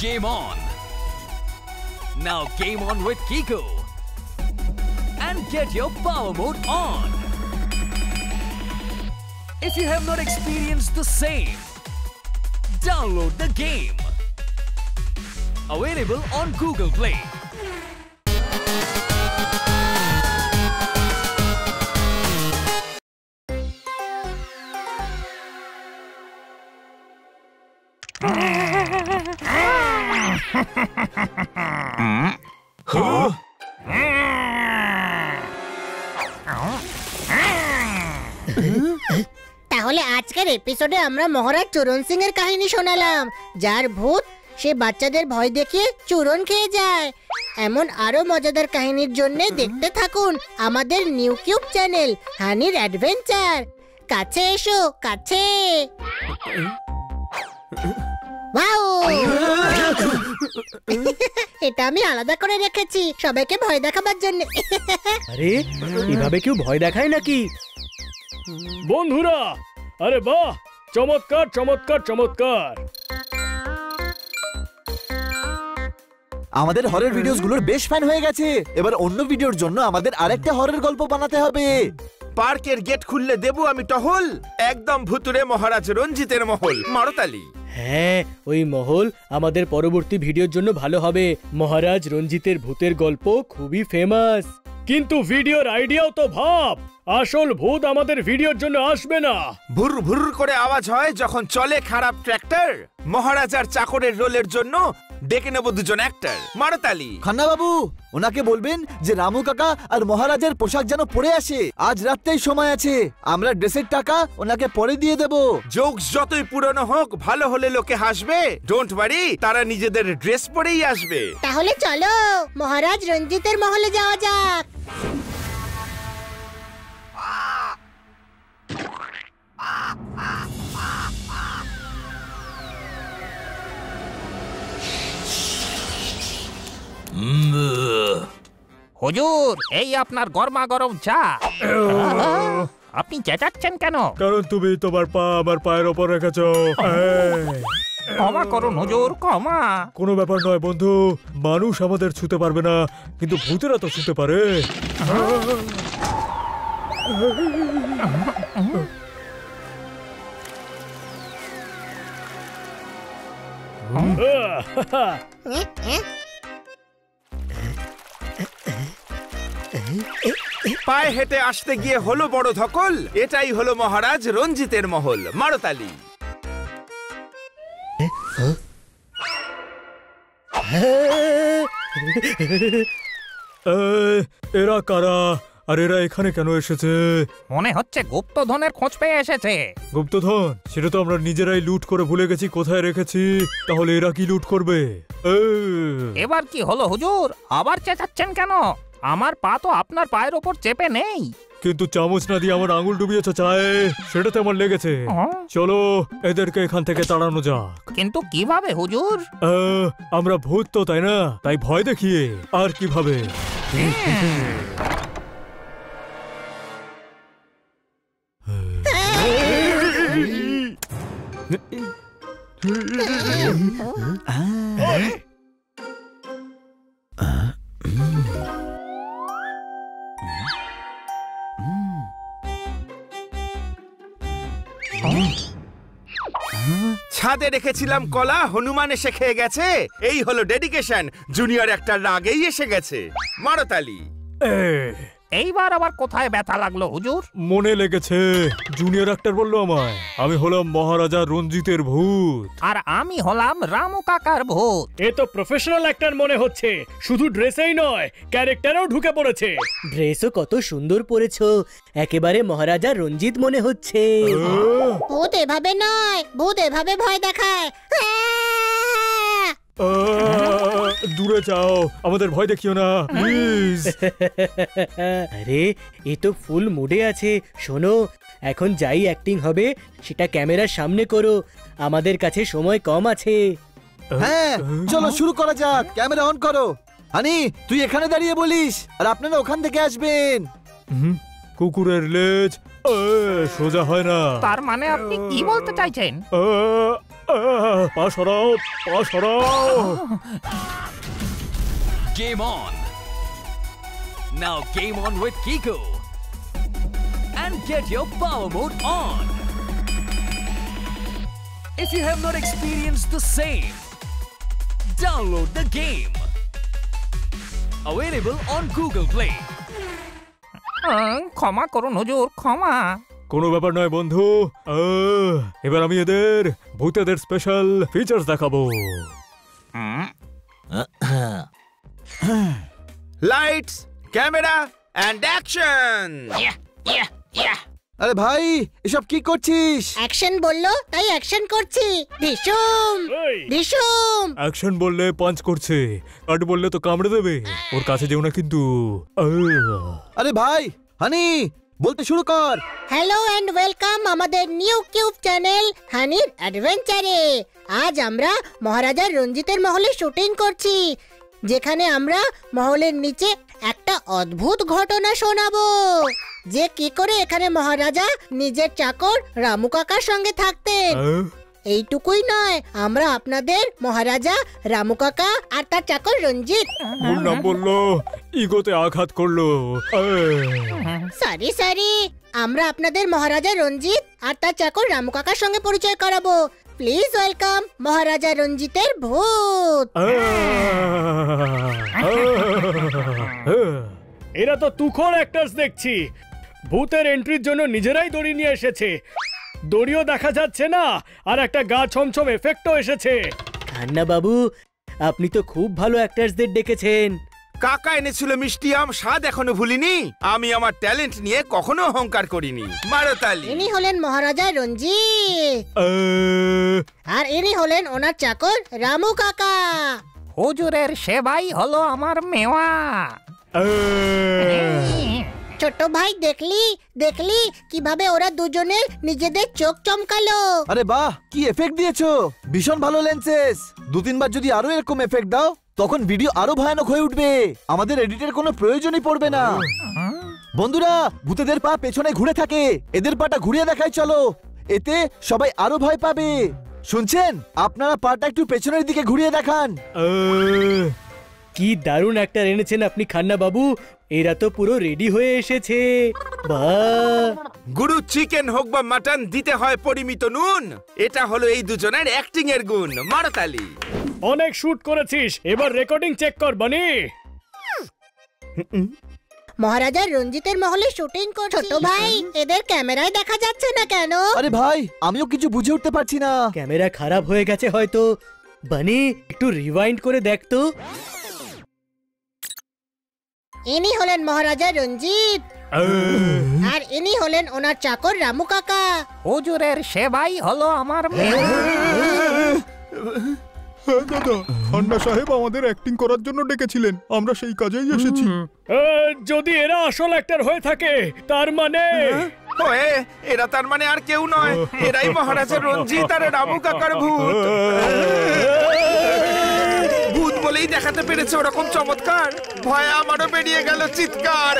Game on! Now game on with Kiko and get your power mode on. If you have not experienced the same, download the game. Available on Google Play. তাহলে আজকের এপিসোডে আমরা মহারাজ চুরন সিং এর কাহিনী শোনালাম, যার ভূত সে বাচ্চাদের ভয় দেখিয়ে চুরন খেয়ে যায়। এমন আরো মজাদার কাহিনীর জন্য দেখতে থাকুন আমাদের নিউ কিউব চ্যানেল হানির অ্যাডভেঞ্চার। কাছে এসো, কাছে। ওয়াও, এটা আমি আলাদা করে রেখেছি সবাইকে ভয় দেখাবার জন্য। আরে এভাবে কেউ ভয় দেখায় নাকি? বন্ধুরা, আরে বাহ, চমৎকার চমৎকার চমৎকার। আমাদের হরর ভিডিওস গুলোর বেশ ফ্যান হয়ে গেছে। এবার অন্য ভিডিওর জন্য আমাদের আরেকটা হরর গল্প বানাতে হবে। পার্কের গেট খুললে দেবো আমি টহল, একদম ভুতুরে মহারাজ রঞ্জিতের মহল, মারতালি। হ্যাঁ, ওই মহল আমাদের পরবর্তী ভিডিওর জন্য ভালো হবে। মহারাজ রঞ্জিতের ভূতের গল্প খুবই ফেমাস। কিন্তু ভিডিওর আইডিয়াও তো ভাব, আসল ভূত আমাদের ভিডিওর জন্য আসবে না। ভুর ভুর করে আওয়াজ হয় যখন চলে খারাপ ট্র্যাক্টর। মহারাজার চাকরের রোলের জন্য ডেকে নেব দুজন অ্যাক্টর, মারতালি। খান্না বাবু, ওনাকে বলবেন যে রামু কাকা আর মহারাজের পোশাক যেন পরে আসে। আজ রাতেই সময় আছে, আমরা ড্রেসের টাকা ওনাকে পরে দিয়ে দেব। জোকস যতই পুরনো হোক, ভালো হলে লোকে হাসবে। ডোন্ট ওয়ারি, তারা নিজেদের ড্রেস পরেই আসবে। তাহলে চলো মহারাজ রঞ্জিতের মহলে যাওয়া যাক। হুজুর, এই আপনার গরমা গরম চা। আপনি চেঁচাচ্ছেন কেন? কারণ তুমি তোমার পা আমার পায়ের ওপর রেখেছো। ক্ষমা করুন হুজুর, ক্ষমা। কোনো ব্যাপার নয় বন্ধু, মানুষ আমাদের ছুতে পারবে না, কিন্তু ভূতেরা তো ছুতে পারে। পায়ে হেঁটে আসতে গিয়ে হলো বড় ধকল। এটাই হলো মহারাজ রঞ্জিতের মহল, মারতালি। এরা কারা আর এরা এখানে কেন এসেছে? মনে হচ্ছে গুপ্তধনের খোঁজ পেয়ে এসেছে। গুপ্তধন? সেটা তো আমরা নিজেরাই লুট করে ভুলে গেছি কোথায় রেখেছি। তাহলে এরা কি লুট করবে? এবার কি হলো হুজুর, আবার চেঁচাচ্ছেন কেন? আমার পা তো আপনার পায়ের ওপর চেপে নেই। কিন্তু চামচ না দিয়ে আমার আঙুল ডুবিয়েছ চায়ে, সেটাতে আমার লেগেছে। চলো এদেরকে এখান থেকে তাড়ানো যাক। কিন্তু কিভাবে হুজুর? আমরা ভূত তো, তাই না? তাই ভয় দেখিয়ে। আর কিভাবে? ছাদে রেখেছিলাম কলা, হনুমান এসে খেয়ে গেছে। এই হলো ডেডিকেশন। জুনিয়র একটা আগেই এসে গেছে, মারতালি। এইবার আবার কোথায় ব্যথা লাগলো হুজুর? মনে লেগেছে, জুনিয়র অ্যাক্টর বললো আমায়। আমি হলাম মহারাজা রঞ্জিতের ভূত। আর আমি হলাম রামু কাকার ভূত। এ তো প্রফেশনাল অ্যাক্টর মনে হচ্ছে। শুধু ড্রেসেই নয়, ক্যারেক্টারও ঢুকে পড়েছে। ড্রেসও কত সুন্দর পরেছো, একেবারে মহারাজা রঞ্জিত মনে হচ্ছে। ভূত এভাবে নয়, ভূত এভাবে ভয় দেখায়। দূরে যাও, আমাদের ভয় দেখিও না প্লিজ। আরে এ তো ফুল মুডে আছে। শোনো, এখন যাই অ্যাক্টিং হবে সেটা ক্যামেরার সামনে করো, আমাদের কাছে সময় কম আছে। হ্যাঁ, চলো শুরু করা যাক। ক্যামেরা অন করো। হানি, তুই এখানে দাঁড়িয়ে বলিস আর আপনারা ওখান থেকে আসবেন। কুকুরের লেজ সোজা হয় না। তার মানে আপনি কি বলতে চাইছেন? পা সরাও, পা সরাও। Game on. Now game on with Kiko. And get your power mode on. If you have not experienced the same, download the game. Available on Google Play. ক্ষমা করুন হুজুর, ক্ষমা। কোনো ব্যাপার নয় বন্ধু। এবার আমি এদের ভূতেদের স্পেশাল ফিচার্স দেখাবো। Lights, camera and action. আরে ভাই, এসব কি করছিস? অ্যাকশন বললো তাই অ্যাকশন করছি। ঢিসুম ঢিসুম। অ্যাকশন বললে পাঞ্চ করছে, কাট বললে তো কামড়ে দেবে। ওর কাছে যেও না কিন্তু। আরে ভাই, হানি বলতে শুরু কর। হ্যালো এন্ড ওয়েলকাম আমাদের নিউ কিউব চ্যানেল হানির অ্যাডভেঞ্চারে। আজ আমরা মহারাজা রঞ্জিতের মহলে শুটিং করছি, যেখানে আমরা মহলের নিচে একটা অদ্ভুত ঘটনা শোনাবো, যে কি করে এখানে মহারাজা নিজের চাকর রামু কাকার সঙ্গে থাকতেন। এইটুকুই নয়, আমরা আপনাদের মহারাজা রামু কাকা আর তার চাকর রঞ্জিত। ভুল নাম বললো, ইগোতে আঘাত করলো। সরি সরি, আমরা আপনাদের মহারাজা রঞ্জিত আর তার চাকর রামু কাকার সঙ্গে পরিচয় করাবো। প্লিজ ওয়েলকাম মহারাজা রঞ্জিতের ভূত। এরা তো তুখোড় অ্যাক্টরস দেখছি। ভূতের এন্ট্রির জন্য নিজেরাই দড়ি নিয়ে এসেছে। দড়িও দেখা যাচ্ছে না, আর একটা গা ছমছম এফেক্টও এসেছে। খান্না বাবু, আপনি তো খুব ভালো অ্যাক্টরসদের ডেকেছেন। কাকা এনেছিল মিষ্টি আম, স্বাদ এখনো ভুলিনি। আমি আমার ট্যালেন্ট নিয়ে কখনো অহংকার করিনি। মারো তালি। ইনি হলেন মহারাজা রঞ্জিত, আর ইনি হলেন ওনার চাকর রামু কাকা। হুজুরের সেবাই হলো আমার মেওয়া। ছোট ভাই, দেখলি দেখলি কিভাবে ওরা দুজনে নিজেদের চোখ চমকালো। আরে বাহ, কি এফেক্ট দিয়েছো, ভীষণ ভালো লেন্সেস। 2-3 বার যদি আরো এরকম এফেক্ট দাও, তখন ভিডিও আরো ভয়ানক হয়ে উঠবে। আমাদের এডিটের কোনো প্রয়োজনই পড়বে না। বন্ধুরা, ভূতেদের পা পেছনে ঘুরে থাকে, এদের পাটা ঘুরিয়ে দেখাই চলো, এতে সবাই আরো ভয় পাবে। শুনছেন? আপনারা পাটা একটু পেছনের দিকে ঘুরিয়ে দেখান। কি দারুণ অ্যাক্টর এনেছেন আপনি খান্না বাবু। এরা তো পুরো রেডি হয়ে এসেছে। বাহ! গুরু, চিকেন হোক বা মাটন, দিতে হয় পরিমিত নুন। এটা হলো এই দুজনের অ্যাক্টিং এর গুণ। মারো তালি। অনেক শুট করেছিস, এবার রেকর্ডিং চেক কর বানি। মহারাজা রঞ্জিতের মহলে শুটিং করছি। ছোট ভাই, এদের ক্যামেরায় দেখা যাচ্ছে না কেন? আরে ভাই, আমিও কিছু বুঝে উঠতে পারছি না। ক্যামেরা খারাপ হয়ে গেছে হয়তো। বানি, একটু রিওয়াইন্ড করে দেখ তো। ইনি হলেন মহারাজা রঞ্জিত, আর ইনি হলেন ওনার চাকর রামু কাকা। হুজুরের সেবাই হলো আমার মেওয়া। দাদা, খান্না সাহেব আমাদের অ্যাক্টিং করার জন্য ডেকেছিলেন, আমরা সেই কাজেই এসেছি। যদি এরা আসল অ্যাক্টর হয়ে থাকে, তার মানে ওয়ে, এরা তার মানে আর কেউ নয়, এরাই মহারাজা রঞ্জিত আর রামু কাকার ভূত। ভূত বলেই দেখাতে পেরেছে ওরকম চমৎকার, ভয়ে আমারও বেরিয়ে গেল চিৎকার।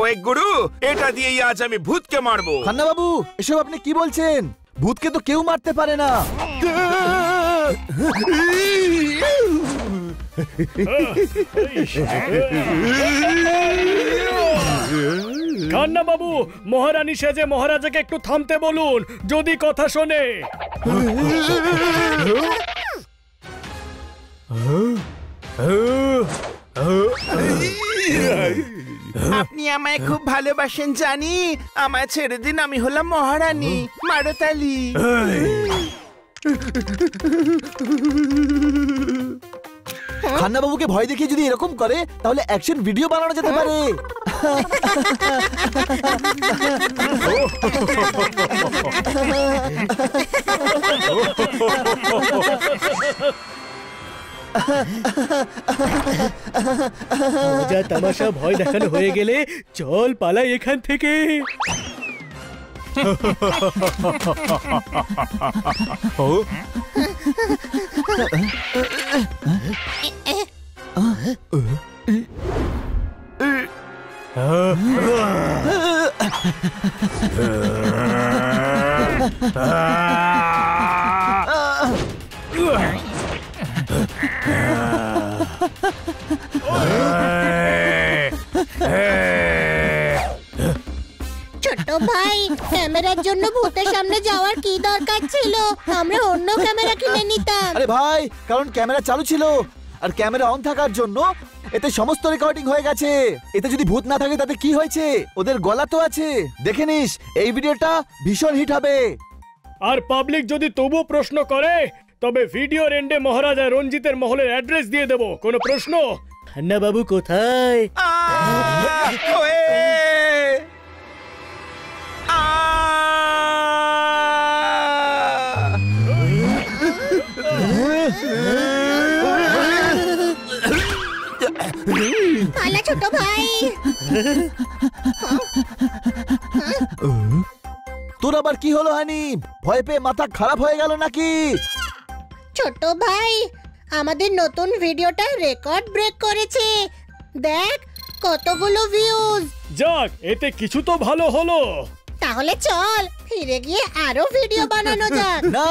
ওই গুরু, এটা দিয়েই আজ আমি ভূতকে মারবো। খান্না বাবু, এসব আপনি কি বলছেন? ভূতকে তো কেউ মারতে পারে না। খান্না বাবু, মহারানী সেজে মহারাজাকে একটু থামতে বলুন, যদি কথা শোনে। আপনি আমায় খুব ভালোবাসেন জানি, আমায় ছেড়ে দিন, আমি হলাম মহারানী মারতালি। খান্না বাবুকে ভয় দেখিয়ে যদি এরকম করে তাহলে অ্যাকশন ভিডিও বানানো যেতে পারে। মজা তামাশা ভয় দেখানো হয়ে গেলে চল পালাই এখান থেকে। ছোট ভাই, ক্যামেরার জন্য ভূতের সামনে যাওয়ার কি দরকার ছিল? আমরা অন্য ক্যামেরা কিনে নিতাম। আরে ভাই, কারণ ক্যামেরা চালু ছিল আর ক্যামেরা অন থাকার জন্য এতে সমস্ত রেকর্ডিং হয়ে গেছে। এতে যদি ভূত না থাকে তাতে কি হয়েছে? ওদের গলা তো আছে, দেখে নিস। এই ভিডিওটা ভীষণ হিট হবে। আর পাবলিক যদি তবু প্রশ্ন করে তবে ভিডিওর এন্ডে মহারাজা রঞ্জিতের মহলের অ্যাড্রেস দিয়ে দেব। কোনো প্রশ্ন? খান্না বাবু কোথায়? পালা ছোট ভাই। তোর আবার কি হলো হানি? ভয় পেয়ে মাথা খারাপ হয়ে গেল নাকি? ছোট ভাই, আমাদের নতুন ভিডিওটা রেকর্ড ব্রেক করেছে। দেখ কতগুলো ভিউজ। যাক, এতে কিছু তো ভালো হলো। তাহলে চল ফিরে গিয়ে আরো ভিডিও বানানো যাক। না